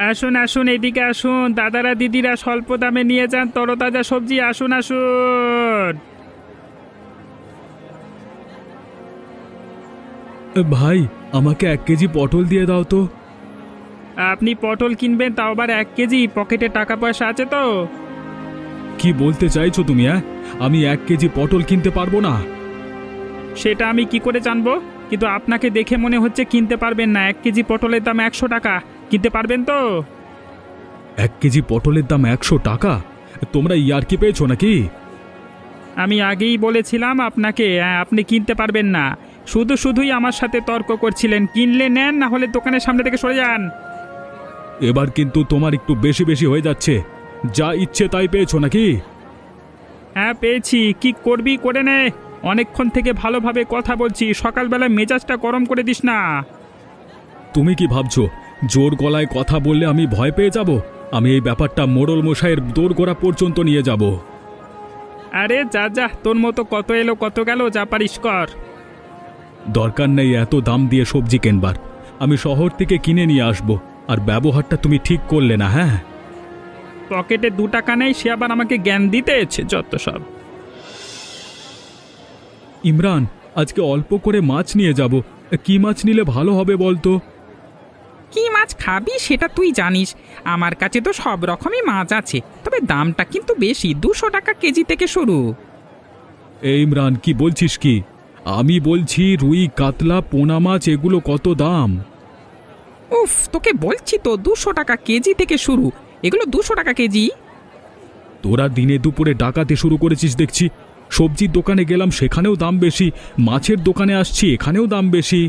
আসুন আসুন, এদিকে আসুন দাদারা দিদিরা, স্বল্প দামে নিয়ে যান তরতাজা সবজি। আসুন আসুন। ভাই, আমাকে 1 কেজি পটল দিয়ে দাও তো। আপনি পটল কিনবেন, তাও আবার 1 কেজি? পকেটে টাকা পয়সা আছে তো? কি বলতে চাইছো তুমি? আমি 1 কেজি পটল কিনতে পারবো না। সেটা আমি কি করে জানবো? কিন্তু আপনাকে দেখে মনে হচ্ছে কিনতে পারবেন না। 1 কেজি পটলের দাম 100 টাকা। কিনতে পারবেন তো? 1 কেজি পটলের দাম 100 টাকা? তোমরা ইয়ার্কি পেয়েছো নাকি? আমি আগেই বলেছিলাম আপনাকে, আপনি কিনতে পারবেন না। শুধুই আমার সাথে তর্ক করছিলেন। কিনলে নেন, না হলে দোকানের সামনে থেকে সরে যান। এবার কিন্তু তোমার একটু বেশি বেশি হয়ে যাচ্ছে। যা ইচ্ছে তাই পেয়েছো নাকি? হ্যাঁ পেয়েছি, কি করবি করে নে। অনেকক্ষণ থেকে ভালোভাবে কথা বলছি, সকালবেলা মেজাজটা গরম করে দিস না। তুমি কি ভাবছো জোর গলায় কথা বললে আমি ভয় পেয়ে যাব? আমি এই ব্যাপারটা মোড়ল মশাইয়ের দোরগোড়া পর্যন্ত নিয়ে যাব। আরে যা যা, তোর মতো কত এলো কত গেল, যা পারিস কর। দরকার নেই এত দাম দিয়ে সবজি কেনবার। আমি শহর থেকে কিনে নিয়ে আসব। আর ব্যবহারটা তুমি ঠিক করলে না। হ্যাঁ, পকেটে 2 টাকা নেই, সে আবার আমাকে জ্ঞান দিতে এসেছে, যত সব। ইমরান, আজকে অল্প করে মাছ নিয়ে যাব। কি মাছ নিলে ভালো হবে বলতো? কি মাছ খাবি সেটা তুই জানিস। আমার কাছে তো সব রকমই মাছ আছে, তবে দামটা কিন্তু বেশি। 200 টাকা কেজি থেকে শুরু। এই ইমরান, কি বলছিস কি? আমি বলছি রুই, কাতলা, পোনা মাছ এগুলো কত দাম? উফ, তোকে বলছি তো 200 টাকা কেজি থেকে শুরু। এগুলো 200 টাকা কেজি। তোরা দিনে দুপুরে ডাকাতে শুরু করেছিস দেখছি। সবজির দোকানে গেলাম, সেখানেও দাম বেশি। মাছের দোকানে আসছি, এখানেও দাম বেশি।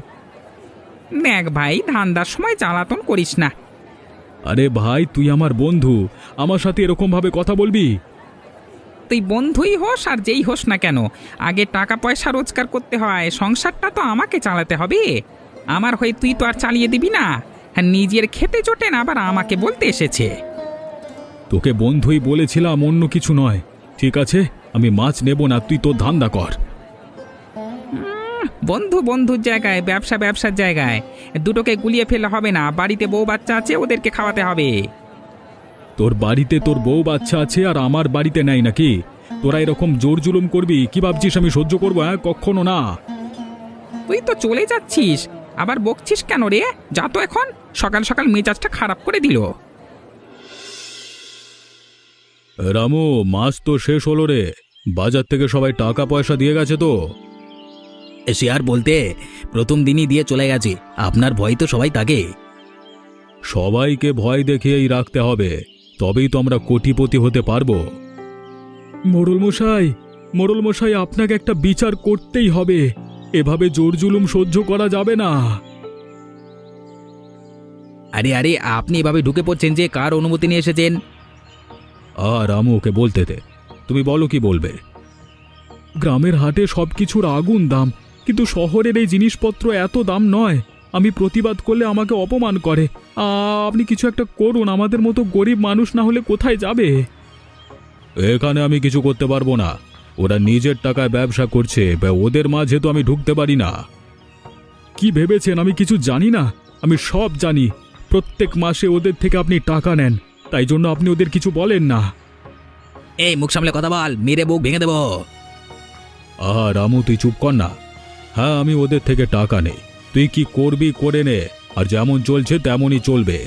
দেখ ভাই, ধান্দার সময় জ্বালাতন করিস না। আরে ভাই, তুই আমার বন্ধু, আমার সাথে এরকম ভাবে কথা বলবি? তুই বন্ধুই হোস আর যেই হোস না কেন, আগে টাকা পয়সা রোজগার করতে হয়। সংসারটা তো আমাকে চালাতে হবে। আমার হয়ে তুই তো আর চালিয়ে দিবি না। হ্যাঁ, নিজের খেতে জোটে না, আবার আমাকে বলতে এসেছে। তোকে বন্ধুই বলেছিলাম, অন্য কিছু নয়। ঠিক আছে, আমি মাছ নেব না, তুই তোর ধান্দা কর। বন্ধু বন্ধুর জায়গায়, ব্যবসা ব্যবসার জায়গায়। দুটোকে গুলিয়ে ফেলে হবে না। বাড়িতে বউ বাচ্চা আছে, ওদেরকে খাওয়াতে হবে। তোর বাড়িতে তোর বউ বাচ্চা আছে আর আমার বাড়িতে নাই নাকি? তোরা এরকম জোর জুলুম করবি কি ভাবছিস আমি সহ্য করবো? কখনো না। তুই তো চলে যাচ্ছিস, আবার বকছিস কেন রে? যা তো এখন। সকাল সকাল মেজাজটা খারাপ করে দিল। রামু, মাছ তো শেষ হলো রে। বাজার থেকে সবাই টাকা পয়সা দিয়ে গেছে তো? সে আর বলতে, প্রথম দিনই দিয়ে চলে গেছে। আপনার ভয় তো সবাই থাকে। সবাইকে ভয় দেখিয়েই রাখতে হবে, তবেই তো আমরা কোটিপতি হতে পারবো। মোড়ল মশাই, মোড়ল মশাই, আপনাকে একটা বিচার করতেই হবে। এভাবে জোর জুলুম সহ্য করা যাবে না। আরে আরে, আপনি এভাবে ঢুকে পড়ছেন যে? কার অনুমতি নিয়ে এসেছেন? আর রামু, ওকে বলতে দে। তুমি বলো, কি বলবে? গ্রামের হাটে সবকিছুর আগুন দাম, কিন্তু শহরের এই জিনিসপত্র এত দাম নয়। আমি প্রতিবাদ করলে আমাকে অপমান করে। আপনি কিছু একটা করুন, আমাদের মতো গরিব মানুষ না হলে কোথায় যাবে? এখানে আমি কিছু করতে পারবো না। ওরা নিজের টাকায় ব্যবসা করছে, ওদের মাঝে তো আমি ঢুকতে পারি না। কি ভেবেছেন আমি কিছু জানি না? আমি সব জানি। প্রত্যেক মাসে ওদের থেকে আপনি টাকা নেন, তাই জন্য আপনি ওদের কিছু বলেন না। এই, মুখ সামলে কথা বল, মেরে বুক ভেঙে দেব। রামু, তুই চুপ কর না। হ্যাঁ, আমি ওদের থেকে টাকা নেই। তুই কি করবি করে নে, আর যেমন চলছে তেমনই চলবে।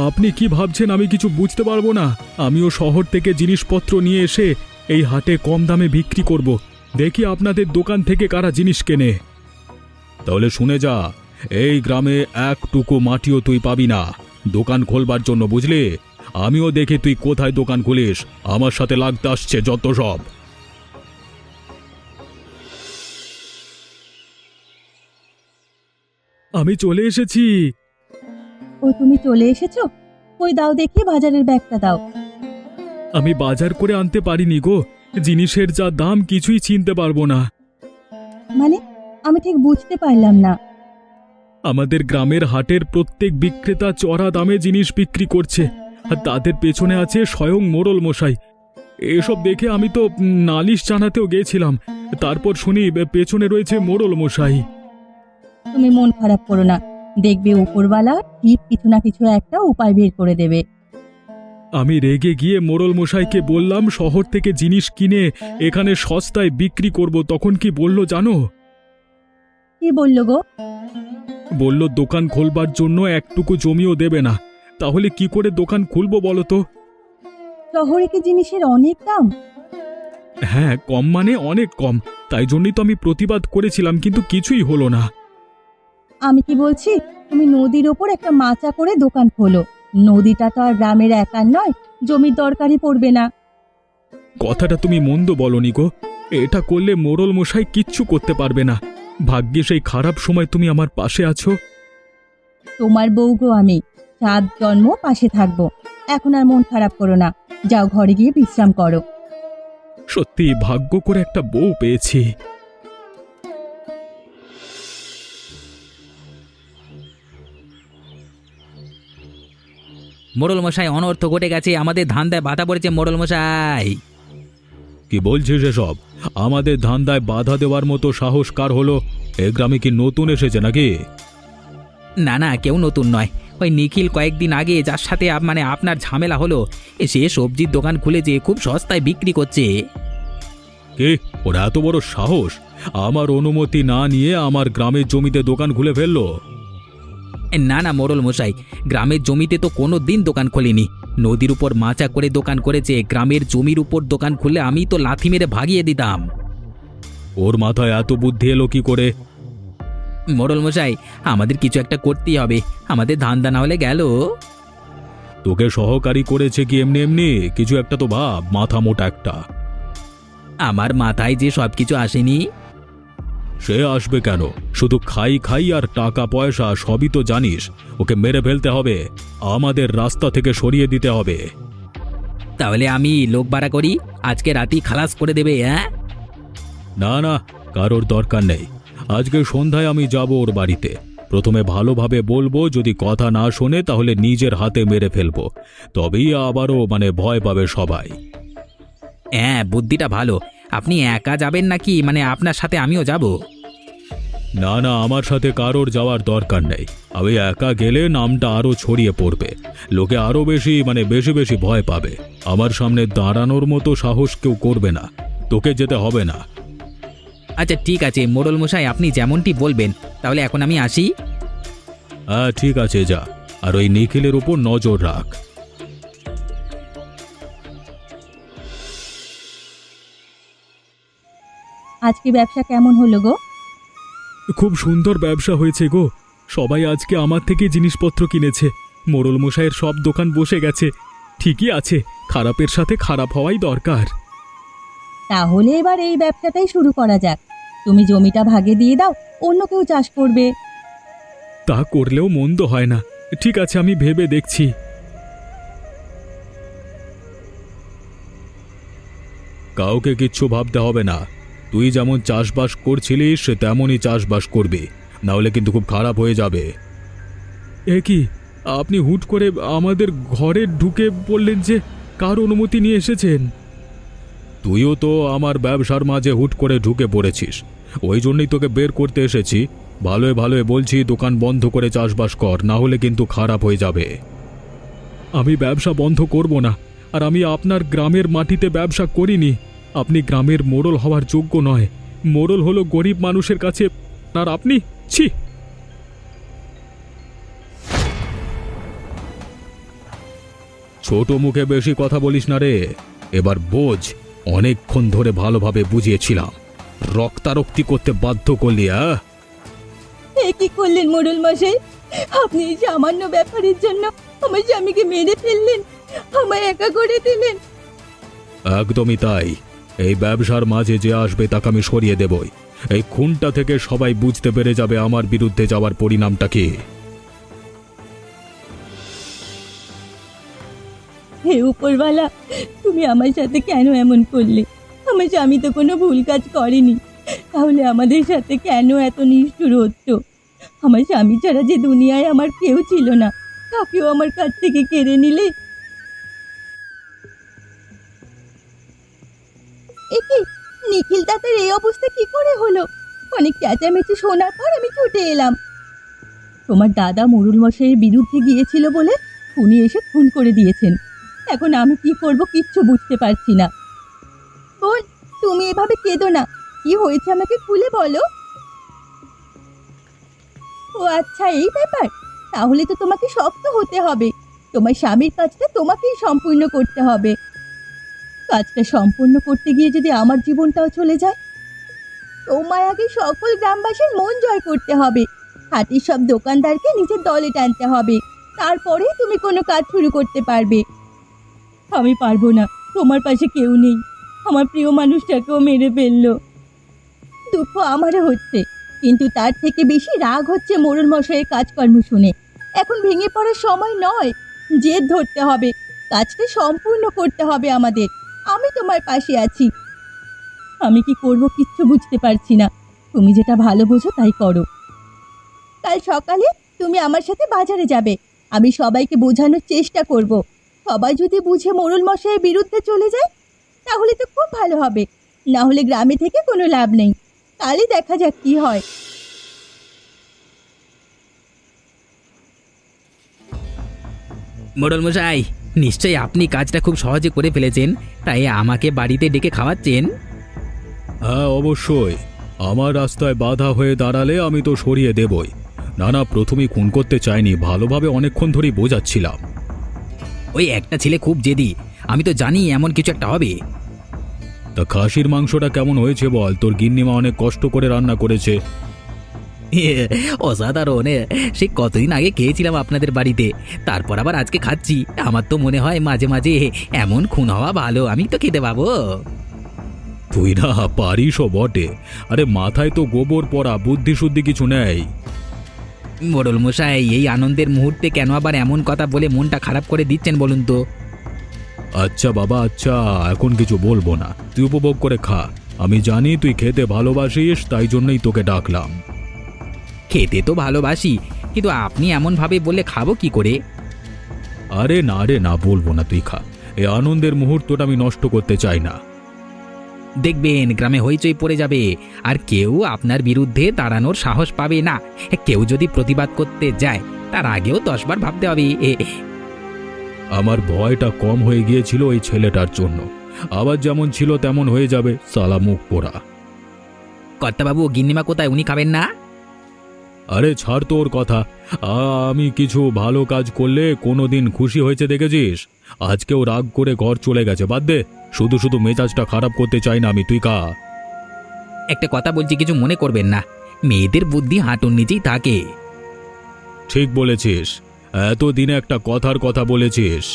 আপনি কি ভাবছেন আমি কিছু বুঝতে পারবো না? আমিও শহর থেকে জিনিসপত্র নিয়ে এসে এই হাটে কম দামে বিক্রি করব। দেখি আপনাদের দোকান থেকে কারা জিনিস কেনে। তাহলে শুনে যা, এই গ্রামে একটুকু মাটিও তুই পাবি না দোকান খোলবার জন্য, বুঝলি? আমিও দেখি তুই কোথায় দোকান খুলিস। আমার সাথে লাগতে আসছে যত সব। আমি চলে এসেছি। ও, তুমি চলে এসেছো? কই দাও দেখি, বাজারের ব্যাগটা দাও। আমি বাজার করে আনতে পারিনি গো। জিনিসের যা দাম কিছুই চিনতে পারবো না। মানে, আমি ঠিক বুঝতে পারলাম না। আমাদের গ্রামের হাটের প্রত্যেক বিক্রেতা চড়া দামে জিনিস বিক্রি করছে, আর তাদের পেছনে আছে স্বয়ং মোড়ল মশাই। এসব দেখে আমি তো নালিশ জানাতেও গিয়েছিলাম। তারপর শুনি পেছনে রয়েছে মোড়ল মশাই। তুমি মন খারাপ করো না। দেখবে উপরওয়ালা ঠিক কিছু না কিছু একটা উপায় বের করে দেবে। আমি রেগে গিয়ে মোড়ল মশাইকে বললাম শহর থেকে জিনিস কিনে এখানে সস্তায় বিক্রি করব, তখন কি বলল জানো? কি বললো গো? বলল দোকান খোলবার জন্য একটুকু জমিও দেবে না। তাহলে কি করে দোকান খুলবো বলো তো? শহরে কি জিনিসের অনেক দাম? হ্যাঁ, কম মানে অনেক কম। তাই জন্যই তো আমি প্রতিবাদ করেছিলাম, কিন্তু কিছুই হলো না। আমি কি বলছি, তুমি নদীর ওপর একটা মাচা করে দোকান খোলো। নদীটা তো আর গ্রামের একার নয়, জমির দরকারই পড়বে না। কথাটা তুমি মন্দ বলনি গো। এটা করলে মোড়ল মশাই কিচ্ছু করতে পারবে না। ভাগ্যে সেই খারাপ সময় তুমি আমার পাশে আছো। তোমার বউ গো আমি, সাত জন্ম পাশে থাকবো। এখন আর মন খারাপ করো না, যাও ঘরে গিয়ে বিশ্রাম করো। সত্যি ভাগ্য করে একটা বউ পেয়েছি। মোড়ল মশাই, অনর্থ ঘটে গেছে, আমাদের ধান্দায় বাধা পড়েছে মোড়ল মশাই। কি বলছিস এসব? আমাদের ধান্দায় বাধা দেওয়ার মতো সাহস কার হলো? এ গ্রামে কি নতুন এসেছে নাকি? না না, কেউ নতুন নয়। ওই নিখিল কয়েকদিন আগে যার সাথে মানে আপনার ঝামেলা হলো, সে সবজির দোকান খুলেছে, খুব সস্তায় বিক্রি করছে। কে? ওর এত বড় সাহস আমার অনুমতি না নিয়ে আমার গ্রামের জমিতে দোকান খুলে ফেললো? না না মোড়ল মশাই, গ্রামের জমিতে তো কোনো দিন দোকান খোলেনি। নদীর উপর মাচা করে দোকান করেছে। গ্রামের জমির উপর দোকান খুললে আমি তো লাথি মেরে ভাগিয়ে দিতাম। ওর মাথায় এত বুদ্ধি এলো কি করে? মোড়ল মশাই, আমাদের কিছু একটা করতেই হবে, আমাদের ধান্দা না হলে গেল। তোকে সহকারী করেছে কি এমনি এমনি? কিছু একটা তো ভাব, মাথা মোটা একটা। আমার মাথায় যে সব কিছু আসেনি। সে আসবে কেন? শুধু খাই খাই আর টাকা পয়সা সবই তো জানিস। ওকে মেরে ফেলতে হবে, আমাদের রাস্তা থেকে সরিয়ে দিতে হবে। তাহলে আমি লোক ভাড়া করি, আজকে রাতেই খালাস করে দেবে। হ্যাঁ, না না, কারোর দরকার নেই। আজকে সন্ধ্যায় আমি যাব ওর বাড়িতে। প্রথমে ভালোভাবে বলবো, যদি কথা না শোনে তাহলে নিজের হাতে মেরে ফেলবো। তবেই আবারও ভয় পাবে সবাই। হ্যাঁ, বুদ্ধিটা ভালো। আপনি একা যাবেন নাকি, মানে আপনার সাথে আমিও যাব? না না, আমার সাথে কারোর যাওয়ার দরকার নেই। আমি একা গেলে নামটা আরো ছড়িয়ে পড়বে, লোকে আরো বেশি বেশি বেশি ভয় পাবে। আমার সামনে দাঁড়ানোর মতো সাহস কেউ করবে না। তোকে যেতে হবে না। আচ্ছা ঠিক আছে মোড়ল মশাই, আপনি যেমনটি বলবেন। তাহলে এখন আমি আসি। হ্যাঁ ঠিক আছে, যা। আর ওই নিখিলের উপর নজর রাখ। আজকে ব্যবসা কেমন হলো গো? খুব সুন্দর ব্যবসা হয়েছে গো। সবাই আজকে আমার থেকে জিনিসপত্র কিনেছে। মোড়ল মশাইয়ের সব দোকান বসে গেছে। ঠিকই আছে, খারাপের সাথে খারাপ হওয়াই দরকার। তাহলে এবার এই ব্যবসাটাই শুরু করা যাক। তুমি জমিটা ভাগে দিয়ে দাও, অন্য কেউ চাষ করবে। তা করলেও মন্দ হয় না। ঠিক আছে, আমি ভেবে দেখছি। কাউকে কিচ্ছু ভাবতে হবে না। তুই যেমন চাষবাস করছিলিস তেমনই চাষবাস করবি, না হলে কিন্তু খুব খারাপ হয়ে যাবে। এ কি, আপনি হুট করে আমাদের ঘরে ঢুকে বললেন যে কার অনুমতি নিয়ে এসেছেন? তুইও তো আমার ব্যবসার মাঝে হুট করে ঢুকে পড়েছিস, ওই জন্যই তোকে বের করতে এসেছি। ভালোয় ভালোয় বলছি, দোকান বন্ধ করে চাষবাস কর, না হলে কিন্তু খারাপ হয়ে যাবে। আমি ব্যবসা বন্ধ করব না। আর আমি আপনার গ্রামের মাটিতে ব্যবসা করিনি। আপনি গ্রামের মোড়ল হওয়ার যোগ্য নয়। মোড়ল হলো গরিব মানুষের কাছে, আর আপনি ছি। ছোট মুখে বেশি কথা বলিস না রে। এবার বোঝ, অনেকক্ষণ ধরে ভালোভাবে বুঝিয়েছিলাম, রক্তারক্তি করতে বাধ্য করলি। এ কি করলেন মোড়ল মশাই? আপনি এই সামান্য ব্যাপারের জন্য আমার স্বামীকে মেরে ফেললেন, আমায় একা করে দিলেন। একদমই তাই। এই ব্যবসার মাঝে যে আসবে তাকে আমি সরিয়ে দেবই। এই খুনটা থেকে সবাই বুঝতে পেরে যাবে আমার বিরুদ্ধে যাওয়ার পরিণামটা কি। হে উপরওয়ালা, তুমি আমার সাথে কেন এমন করলে? আমার স্বামী তো কোনো ভুল কাজ করেনি, তাহলে আমাদের সাথে কেন এত নিষ্ঠুর হচ্ছ? আমার স্বামী ছাড়া যে দুনিয়ায় আমার কেউ ছিল না, তাকেও আমার কাছ থেকে কেড়ে নিলে। একি, নিখিল দাদার এই অবস্থা কি করে হলো? অনেক চেঁচামেচি শোনার পর আমি ছুটে এলাম। তোমার দাদা মোড়ল মশাইয়ের বিরুদ্ধে গিয়েছিল বলে উনি এসে খুন করে দিয়েছেন। এখন আমি কি করব কিচ্ছু বুঝতে পারছি না। বোন, তুমি এভাবে কেঁদো না। কি হয়েছে আমাকে খুলে বলো। ও আচ্ছা, এই ব্যাপার। তাহলে তো তোমাকে শক্ত হতে হবে। তোমার স্বামীর কাজটা তোমাকেই সম্পূর্ণ করতে হবে। কাজটা সম্পূর্ণ করতে গিয়ে যদি আমার জীবনটাও চলে যায়? তোমায় আগে সকল গ্রামবাসীর মন জয় করতে হবে। হাটের সব দোকানদারকে নিজের দলে টানতে হবে। তারপরে তুমি কোনো কাজ শুরু করতে পারবে। আমি পারবো না। তোমার পাশে কেউ নেই। আমার প্রিয় মানুষটাকেও মেরে ফেললো। দুঃখ আমারও হচ্ছে, কিন্তু তার থেকে বেশি রাগ হচ্ছে মোড়ল মশাইয়ের কাজকর্ম শুনে। এখন ভেঙে পড়ার সময় নয়, জেদ ধরতে হবে। কাজটা সম্পূর্ণ করতে হবে আমাদের। আমি তোমার পাশে আছি। আমি কি করব কিচ্ছু বুঝতে পারছি না। তুমি যেটা ভালো বোঝো তাই করো। কাল সকালে তুমি আমার সাথে বাজারে যাবে। আমি সবাইকে বোঝানোর চেষ্টা করব। সবাই যদি বুঝে মোড়ল মশাইয়ের বিরুদ্ধে চলে যায় তাহলে তো খুব ভালো হবে। না হলে গ্রামে থেকে কোনো লাভ নেই। কালই দেখা যাক কি হয়। মোড়ল মশাই, নিশ্চয়ই আপনি কাজটা খুব সহজে করে ফেলেছেন, তাই আমাকে বাড়িতে ডেকে খাওয়াচ্ছেন। হ্যাঁ, অবশ্যই। আমার রাস্তায় বাধা হয়ে দাঁড়ালে আমি তো সরিয়ে দেবই। না না, প্রথমেই খুন করতে চাইনি, ভালোভাবে অনেকক্ষণ ধরেই বোঝাচ্ছিলাম। ওই একটা ছেলে খুব জেদি, আমি তো জানি এমন কিছু একটা হবে। তা খাসির মাংসটা কেমন হয়েছে বল? তোর গিন্নিমা অনেক কষ্ট করে রান্না করেছে। অসাধারণ। সে কতদিন আগে খেয়েছিলাম আপনাদের বাড়িতে, তারপর আবার আজকে খাচ্ছি। আমার তো মনে হয় মাঝে মাঝে এমন খুন হওয়া ভালো, আমি তো খেতে পাবো। তুই না পারিসও বটে। আরে মাথায় তো গোবর পড়া, বুদ্ধি শুদ্ধি কিছু নেই। মোড়ল মশাই, এই আনন্দের মুহূর্তে কেন আবার এমন কথা বলে মনটা খারাপ করে দিচ্ছেন বলুন তো? আচ্ছা বাবা, আচ্ছা, এখন কিছু বলবো না। তুই উপভোগ করে খা। আমি জানি তুই খেতে ভালোবাসিস, তাই জন্যই তোকে ডাকলাম। খেতে তো ভালোবাসি, কিন্তু আপনি এমনভাবে বললে খাবো কি করে? আরে না রে না, বলবো না, তুই খা। এই আনন্দের মুহূর্তটা আমি নষ্ট করতে চাই না। দেখবেন গ্রামে হইচই পড়ে যাবে, আর কেউ আপনার বিরুদ্ধে দাঁড়ানোর সাহস পাবে না। কেউ যদি প্রতিবাদ করতে যায় তার আগেও 10 বার ভাবতে হবে। আমার ভয়টা কম হয়ে গিয়েছিল ওই ছেলেটার জন্য। আবার যেমন ছিল তেমন হয়ে যাবে, সালা মুখ পোড়া। কর্তাবাবু, গিন্নিমা কোথায়? উনি খাবেন না? আরে ছাড় তোর কথা। আমি কিছু ভালো কাজ করলে কোনোদিন খুশি হয়েছে দেখেছিস? আজকেও রাগ করে ঘর চলে গেছে। বাদ দে, শুধু শুধু মেজাজটা খারাপ করতে চাই না আমি। তুই কা। একটা কথা বলছি, কিছু মনে করবেন না। মেয়েদের বুদ্ধি হাঁটুর নিচেই থাকে। ঠিক বলেছিস। এতদিনে একটা কথার কথা বলেছিস।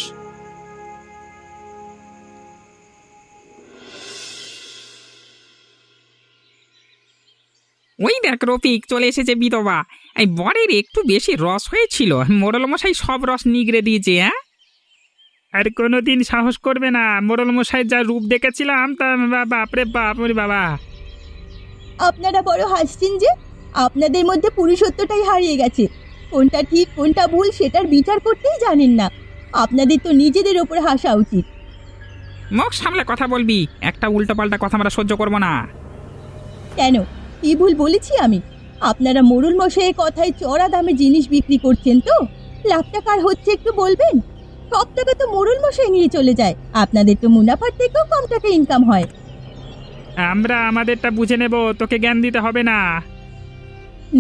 ওই দেখ রফিক, চলে এসেছে বিধবা। এই বরের একটু বেশি রস হয়েছিল, মোড়ল মশাই সব রস নিগড়ে দিয়েছে। হ্যাঁ, আর কোনোদিন সাহস করবে না। মোড়ল মশাই যা রূপ দেখেছিলাম, তা বাপরে বাপ, ওরে বাবা। আপনারা বড় হাসছেন যে। আপনাদের মধ্যে পুরুষত্বটাই হারিয়ে গেছে। কোনটা ঠিক কোনটা ভুল সেটার বিচার করতেই জানেন না। আপনাদের তো নিজেদের ওপর হাসা উচিত। মুখ সামলে কথা বলবি। একটা উল্টোপাল্টা কথা আমরা সহ্য করবো না। কেন, কি ভুল বলেছি আমি? আপনারা মোড়ল মশাইয়ের কথায় চড়া দামে জিনিস বিক্রি করছেন তো? লাভটা কার হচ্ছে একটু বলবেন? সব টাকা তো মোড়ল মশাই নিয়ে চলে যায়। আপনাদের তো মুনাফার থেকেও কম টাকা ইনকাম হয়। আমরা আমাদেরটা বুঝে নেব, তোকে জ্ঞান দিতে হবে না।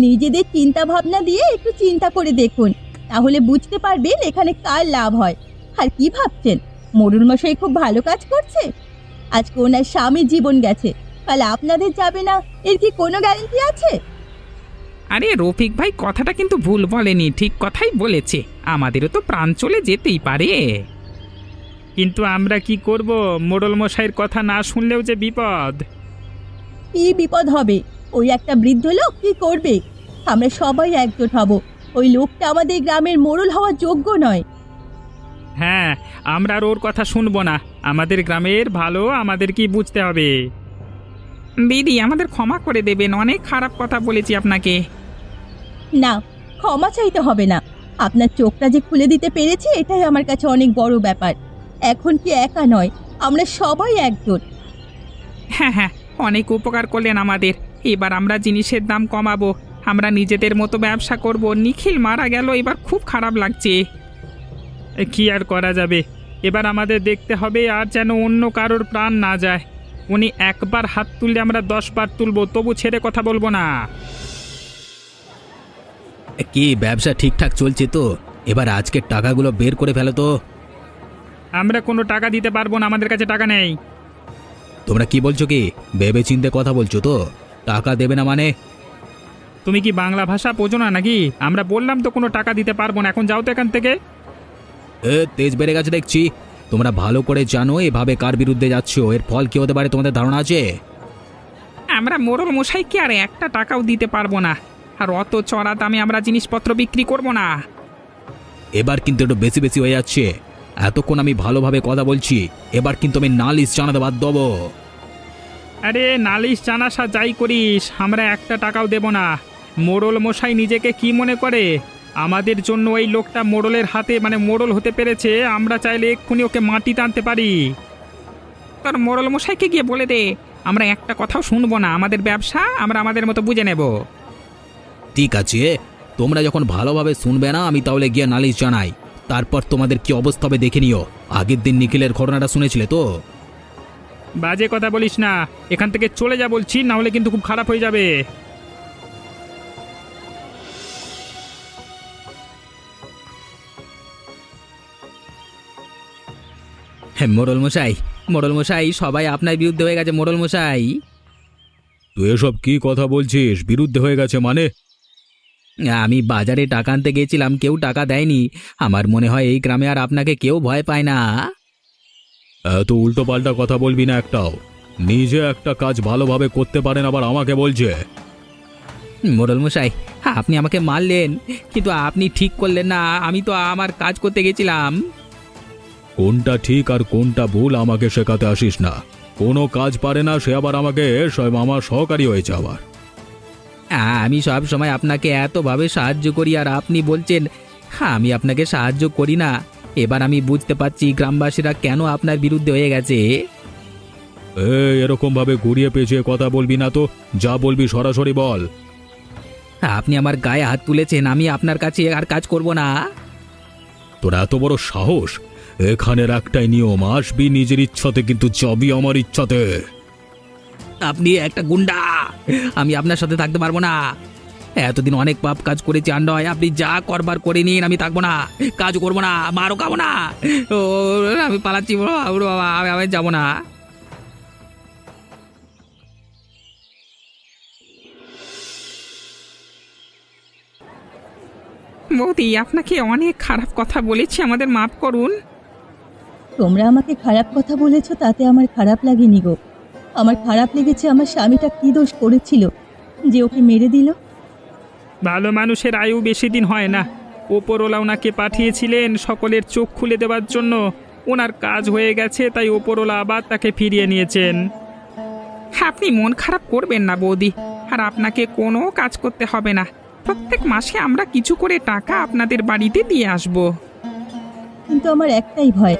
নিজেদের চিন্তা ভাবনা দিয়ে একটু চিন্তা করে দেখুন, তাহলে বুঝতে পারবেন এখানে কার লাভ হয়। আর কি ভাবছেন মোড়ল মশাই খুব ভালো কাজ করছে? আজকে ওনার স্বামীর জীবন গেছে, কাল আপনাদের যাবে না, এর কি কোনো গ্যারান্টি আছে? আরে রফিক ভাই কথাটা কিন্তু ভুল বলেনি, ঠিক কথাই বলেছে। আমাদেরও তো প্রাণ চলে যেতেই পারে। কিন্তু আমরা কি করব? মোড়ল মশাইয়ের কথা না শুনলেও যে বিপদ। কি বিপদ হবে? ওই একটা বৃদ্ধ লোক কি করবে? আমরা সবাই একজোট হব। ওই লোকটা আমাদের গ্রামের মোড়ল হওয়ার যোগ্য নয়। হ্যাঁ, আমরা আর ওর কথা শুনবো না। আমাদের গ্রামের ভালো আমাদের কি বুঝতে হবে। দিদি, আমাদের ক্ষমা করে দেবেন, অনেক খারাপ কথা বলেছি আপনাকে। না, ক্ষমা চাইতে হবে না। আপনার চোখটা যে খুলে দিতে পেরেছি এটাই আমার কাছে অনেক বড় ব্যাপার। এখন কি একা নয়, আমরা সবাই একজোট। হ্যাঁ হ্যাঁ, অনেক উপকার করলেন আমাদের। এবার আমরা জিনিসের দাম কমাবো। আমরা নিজেদের মতো ব্যবসা করব। নিখিল মারা গেল, এবার খুব খারাপ লাগছে। কি আর করা যাবে, এবার আমাদের দেখতে হবে আর যেন অন্য কারোর প্রাণ না যায়। উনি একবার হাত তুললে আমরা 10 বার তুলবো, তবু ছেড়ে কথা বলবো না। কি ব্যবসা ঠিকঠাক চলছে তো? এবার আজকের টাকাগুলো বের করে ফেলো তো। আমরা কোনো টাকা দিতে পারবো না, আমাদের কাছে টাকা নেই। তোমরা কি বলছো? কি ভেবে চিন্তে কথা বলছো তো? টাকা দেবে না মানে? তুমি কি বাংলা ভাষা বোঝো না নাকি? আমরা বললাম তো কোনো টাকা দিতে পারবো না, এখন যাও তো এখান থেকে। তেজ বেড়ে গেছে দেখছি। তোমরা ভালো করে জানো এভাবে কার বিরুদ্ধে যাচ্ছো, এর ফল কি হতে পারে তোমাদের ধারণা আছে? আমরা মোড়ল মশাইকে আর একটা টাকাও দিতে পারবো না, আর অত চড়া দামে আমরা জিনিসপত্র বিক্রি করব না। এবার কিন্তু একটু বেশি বেশি হয়ে যাচ্ছে। এতক্ষণ আমি ভালোভাবে কথা বলছি, এবার কিন্তু আমি নালিশ জানাতে বাধ্য হবো। আরে নালিশ জানাসা যাই করিস, আমরা একটা টাকাও দেব না। মোড়ল মশাই নিজেকে কি মনে করে? আমাদের জন্য ওই লোকটা মোড়লের হাতে মোড়ল হতে পেরেছে, আমরা চাইলে এক্ষুনি ওকে মাটি টানতে পারি। তোর মোড়ল মশাইকে গিয়ে বলে দে আমরা একটা কথাও শুনবো না, আমাদের ব্যবসা আমরা আমাদের মতো বুঝে নেব। ঠিক আছে, তোমরা যখন ভালোভাবে শুনবে না, আমি তাহলে গিয়ে নালিশ জানাই। তারপর তোমাদের কি অবস্থা হবে দেখে নিও। আগের দিন নিখিলের ঘটনাটা শুনেছিলে তো? বাজে কথা বলিস না, এখান থেকে চলে যা বলছি, না হলে কিন্তু খুব খারাপ হয়ে যাবে। হ্যাঁ মোড়ল মশাই সবাই আপনার বিরুদ্ধে হয়ে গেছে মোড়ল মশাই। তুই এসব কি কথা বলছিস? বিরুদ্ধে হয়ে গেছে মানে? আমি বাজারে টাকা আনতে গেছিলাম, কেউ টাকা দেয়নি। আমার মনে হয় এই গ্রামে আর আপনাকে কেউ ভয় পায় না। এত উল্টো পাল্টা কথা বলবি না একটাও। নিজে একটা কাজ ভালোভাবে করতে পারেন, আবার আমাকে বলছে। মোড়ল মশাই, আপনি আমাকে মারলেন, কিন্তু আপনি ঠিক করলেন না। আমি তো আমার কাজ করতে গেছিলাম। কোনটা ঠিক আর কোনটা ভুল আমাকে শেখাতে আসিস না। কোনো কাজ পারে না সে আবার আমাকে আমার সহকারী হয়েছে আবার। আমি সব সময় আপনাকে এতভাবে সাহায্য করি, আর আপনি বলছেন আমি আপনাকে সাহায্য করি না। এবার আমি বুঝতে পারছি গ্রামবাসীরা কেন আপনার বিরুদ্ধে হয়ে গেছে। এরকম ভাবে ঘুরিয়ে পেঁচিয়ে কথা বলবি না তো, যা বলবি সরাসরি বল। আপনি আমার গায়ে হাত তুলেছেন, আমি আপনার কাছে আর কাজ করব না। তোর এত বড় সাহস! এখানের একটাই নিয়ম, আসবি নিজের ইচ্ছাতে, কিন্তু যাবি আমার ইচ্ছাতে। আপনি একটা গুন্ডা, আমি আপনার সাথে থাকতে পারবো না। এতদিন অনেক পাপ কাজ করেছি আর নয়, আপনি যা করবার করে নিন, আমি থাকবো না, কাজ করবো না, মারও খাবো না। ও আমি পালাচ্ছি বাবা, আমি যাবো না। বৌদি, আপনাকে অনেক খারাপ কথা বলেছি, আমাদের মাফ করুন। তোমরা আমাকে খারাপ কথা বলেছো, তাতে আমার খারাপ লাগেনি গো। আমার খারাপ লেগেছে আমার স্বামীটা কী দোষ করেছিল যে ওকে মেরে দিল। ভালো মানুষের আয়ু বেশি দিন হয় না। ওপরওয়ালা ওনাকে পাঠিয়েছিলেন সকলের চোখ খুলে দেওয়ার জন্য, ওনার কাজ হয়ে গেছে, তাই ওপরওয়ালা আবার তাকে ফিরিয়ে নিয়েছেন। আপনি মন খারাপ করবেন না বৌদি, আর আপনাকে কোনো কাজ করতে হবে না। প্রত্যেক মাসে আমরা কিছু করে টাকা আপনাদের বাড়িতে দিয়ে আসব। কিন্তু আমার একটাই ভয়,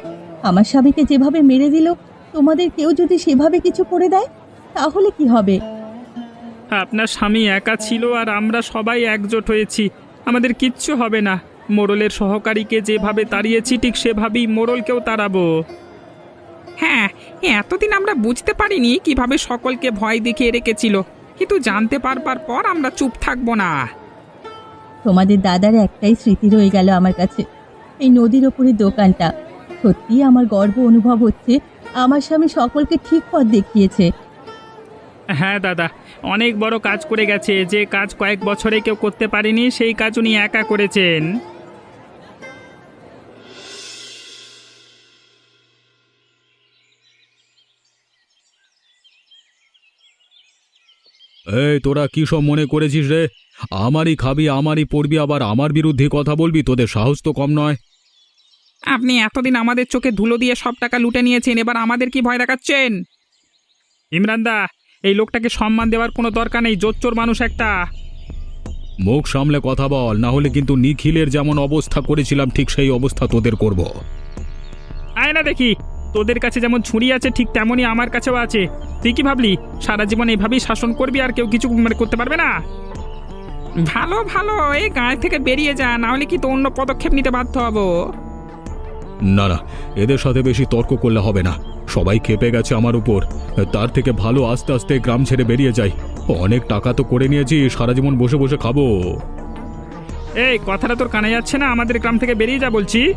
আমার স্বামীকে যেভাবে মেরে দিল, তোমাদের কেউ যদি সেভাবে কিছু করে দেয় তাহলে কি হবে? আপনার স্বামী একা ছিল আর আমরা সবাই একজোট হয়েছি, আমাদের কিচ্ছু হবে না। মোড়লের সহকারীকে যেভাবে তাড়িয়েছি ঠিক সেভাবেই মোড়লকেও তাড়াবো। হ্যাঁ, এতদিন আমরা বুঝতে পারিনি কিভাবে সকলকে ভয় দেখিয়ে রেখেছিল, কিন্তু জানতে পারবার পর আমরা চুপ থাকবো না। তোমাদের দাদার একটাই স্মৃতি রয়ে গেল আমার কাছে, এই নদীর ওপরের দোকানটা। সত্যিই আমার গর্ব অনুভব হচ্ছে, আমার স্বামী সকলকে ঠিক পথ দেখিয়েছে। হ্যাঁ দাদা, অনেক বড় কাজ করে গেছে, যে কাজ কয়েক বছরে কেউ করতে পারেনি সেই কাজ উনি একা করেছেন। এই তোরা কি সব মনে করেছিস রে? আমারই খাবি, আমারই পড়বি, আবার আমার বিরুদ্ধে কথা বলবি? তোদের সাহস তো কম নয়। আপনি এতদিন আমাদের চোখে ধুলো দিয়ে সব টাকা লুটে নিয়েছেন, এবার আমাদের কি ভয় দেখাচ্ছেন? ইমরানদা, এই লোকটাকে সম্মান দেওয়ার কোনো দরকার নেই, জোচ্চোর মানুষ একটা। মুখ সামলে কথা বল, না হলে কিন্তু নিখিলের যেমন অবস্থা করেছিলাম ঠিক সেই অবস্থা তোদের করব। আয় না দেখি, তোদের কাছে যেমন ছুরি আছে ঠিক তেমনই আমার কাছেও আছে। তুই কি ভাবলি সারা জীবন এইভাবেই শাসন করবি আর কেউ কিছু করতে পারবে না? ভালো ভালো এই গাঁ থেকে বেরিয়ে যা, না হলে কি তো অন্য পদক্ষেপ নিতে বাধ্য হবো। না না, এদের সাথে বেশি তর্ক করলে হবে না। সবাই ক্ষেপে গেছে আমার উপর। তার থেকে ভালো আস্তে আস্তে গ্রাম ছেড়ে বেরিয়ে যাই। অনেক টাকা তো করে নিয়েছি, সারা জীবন বসে বসে খাবো। এই কথাটা তোর কানে যাচ্ছে না? আমাদের গ্রাম থেকে বেরিয়ে যা বলছি।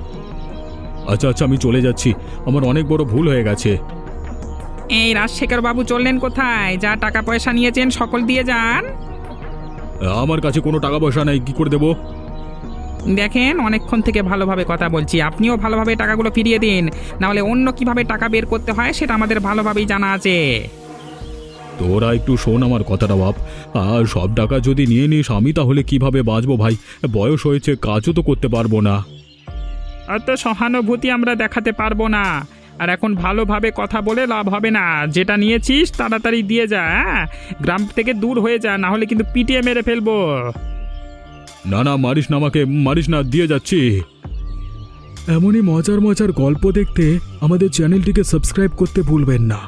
আচ্ছা আচ্ছা, আমি চলে যাচ্ছি। আমার অনেক বড় ভুল হয়ে গেছে। এই রাজশেখর বাবু চললেন কোথায়? যা টাকা পয়সা নিয়েছেন সকল দিয়ে যান। আমার কাছে কোনো টাকা পয়সা নেই, কি করে দেবো? দেখেন অনেকক্ষণ থেকে ভালোভাবে কথা বলছি, আপনিও ভালোভাবে টাকাগুলো ফিরিয়ে দিন, না হলে অন্য কিভাবে টাকা বের করতে হয় সেটা আমাদের ভালোভাবেই জানা আছে। তোরা একটু শোন আমার কথাটা বাপ। আর সব টাকা যদি নিয়ে নিস, আমি তাহলে কিভাবে বাঁচবো ভাই? বয়স হয়েছে, কাজও তো করতে পারবো না। অত সহানুভূতি আমরা দেখাতে পারবো না। আর এখন ভালোভাবে কথা বলে লাভ হবে না। যেটা নিয়েছিস তাড়াতাড়ি দিয়ে যা, হ্যাঁ? গ্রাম থেকে দূর হয়ে যা, না হলে কিন্তু পিটিয়ে মেরে ফেলবো। না না, মারিস না আমাকে, মারিস না, দিয়ে যাচ্ছি। এমনই মজার মজার গল্প দেখতে আমাদের চ্যানেলটিকে সাবস্ক্রাইব করতে ভুলবেন না।